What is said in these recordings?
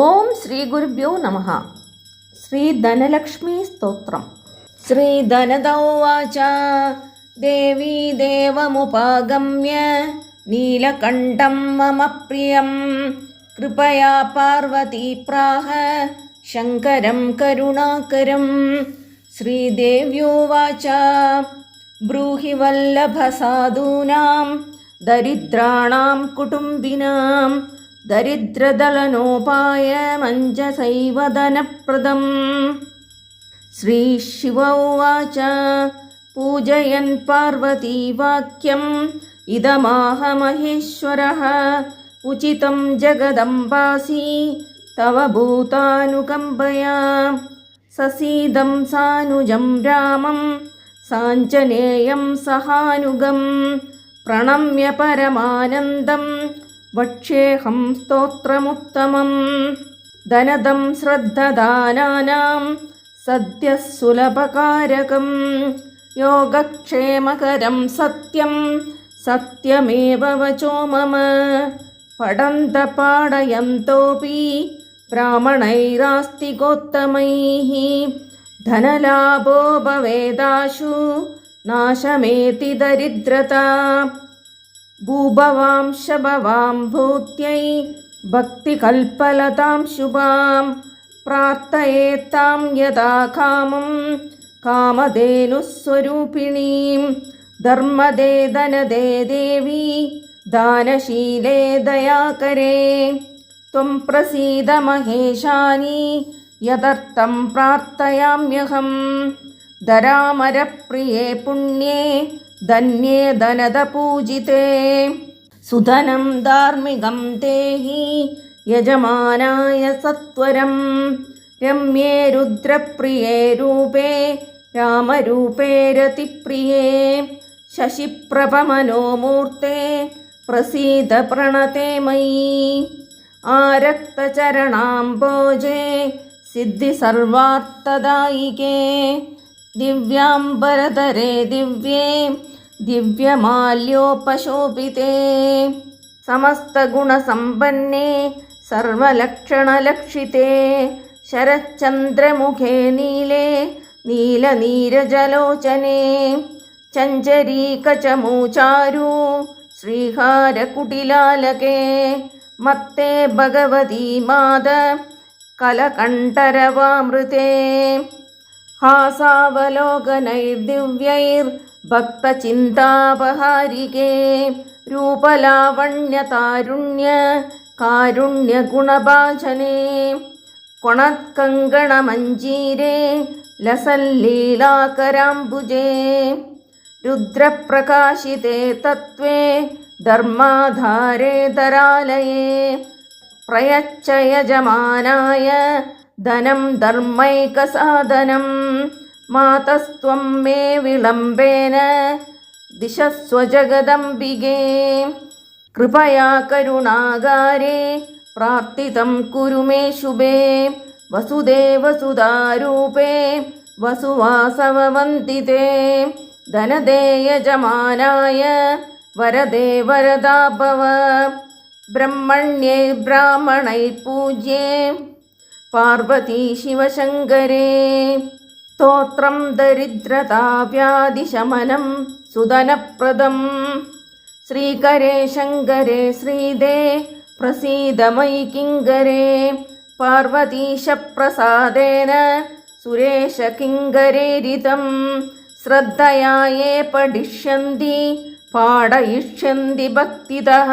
ഓം ശ്രീ ഗുരുഭ്യോ നമഃ. ശ്രീ ധനലക്ഷ്മീ സ്തോത്രം. ശ്രീ ധനദൗവാച ദേവീ ദേവമുപാഗമ്യ നീലകണ്ഠം മമ പ്രിയം കൃപയാ പാർവതി പ്രാഹ ശങ്കരം കരുണാകരം. ശ്രീദേവ്യോവാച ബ്രൂഹി വല്ലഭ സാധൂനാം ദരിദ്രാണാം കുടുംബിനാം ദരിദ്രദലനോപായമഞ്ജസൈവ ധനപ്രദം. ശ്രീശിവ ഉവാച പൂജയൻ പാർവതീ വാക്യം ഇദമാഹ മഹേശ്വരഃ ഉചിതം ജഗദംബാസി തവ ഭൂതാനുകമ്പയാ സസീദം സാനുജം രാമം സാഞ്ജനേയം സഹാനുഗം പ്രണമ്യ പരമാനന്ദം വക്ഷ്യേഹം സ്തോത്രമുത്തമം. ധനദം ശ്രദ്ധദാനാനാം സദ്യഃ സുലഭകാരകം യോഗക്ഷേമകരം സത്യം സത്യമേവ വചോ മമ. പഠന്ത പാഠയന്തോപി ബ്രാഹ്മണൈരാസ്തികോത്തമൈഃ ധനലാഭോ ഭവേദാശു നാശമേതി ദരിദ്രതാ. ഭൂഭവാംശഭവാം ഭൂത്यै ഭക്തികൽപ്പലതാം ശുഭാം പ്രാർത്ഥയേത്താം യഥാ കാമം കാമധേനുസ്വരൂപിണീം. ധർമ്മദേ ധനദേ ദേവി ദാനശീലേ ദയാകരേ ത്വം പ്രസീദ മഹേശാനി യദർത്ഥം പ്രാർത്ഥയാമ്യഹം. ധരാമരപ്രിയേ പുണ്യേ ധന്യേ ധനദപൂജിതേ സുധനം ധാർമ്മികം ദേഹി യജമാനായ സത്വരം. രമ്യേ രുദ്രപ്രിയേ രൂപേ രാമരൂപേ രതിപ്രിയേ ശശിപ്രഭമനോമൂർത്തേ പ്രസീദ പ്രണതേ മയി. ആരക്തചരണാംബോജേ സിദ്ധിസർവാർത്ഥദായികേ ദിവ്യാംബരധരേ ദിവ്യേ ദിവ്യമാല്യോപശോഭിതേ സമസ്തഗുണസമ്പന്നേ സർവലക്ഷണലക്ഷിതേ ശരചന്ദ്രമുഖേ നീലേ നീലനീരജലോചനേ ചഞ്ചരീകചമൂചാരു ശ്രീഹാരകുടിലാലകേ മത്തേ ഭഗവതീ മാത കലകണ്ഠരവാമൃതേ ഹാസാവലോകനൈർദിവ്യൈർഭക്തചിന്താപഹാരികേ രൂപലാവണ്യതാരുണ്യ കാരുണ്യഗുണഭാജനേ കൊണത്കങ്കണമഞ്ജീരേ ലസല്ലീലാകരാംബുജേ രുദ്രപ്രകാശിതേ തത്വേ ധർമാധാരേ ധരാലയേ പ്രയച്ഛ യജമാനായ ധനം ധർമ്മൈകസാധനം. മാതസ്ത്വം മേ വിളംബേന ദിശസ്വ ജഗദംബികേ കൃപയാ കരുണാകാരേ പ്രാർത്ഥിതം കുരു മേ ശുഭേ. വസുദേവസുധാരൂപേ വസുവാസവവന്ദിതേ ധനദേ യജമാനായ വരദേ വരദാ ഭവ. ബ്രഹ്മണ്യൈ ബ്രാഹ്മണൈ പൂജ്യേ പാർവതീ ശിവശങ്കരേ സ്തോത്രം ദരിദ്രതാവ്യാധിശമനം സുധനപ്രദം. ശ്രീകരേ ശങ്കരേ ശ്രീദേ പ്രസീദ മയി കിങ്കരേ പാർവതീശപ്രസാദേന സുരേശ കിങ്കരേരിതം. ശ്രദ്ധയാ യേ പഠിഷ്യന്തി പാഠയിഷ്യന്തി ഭക്തിതഃ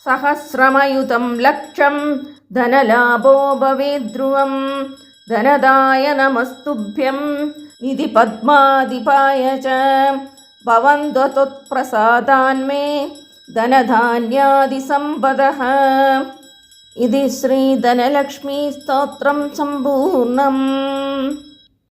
സഹസ്രമയുതം ലക്ഷം ധനലാഭോ ഭവേദ്ധ്രുവം. ധനദായ നമസ്തുഭ്യം നിധിപദ്മാധിപായ ച ഭവന്തു ത്വത്പ്രസാദാന്മേ ധനധാന്യാദിസമ്പദഃ. ഇതി ശ്രീ ധനലക്ഷ്മീ സ്തോത്രം സമ്പൂർണം.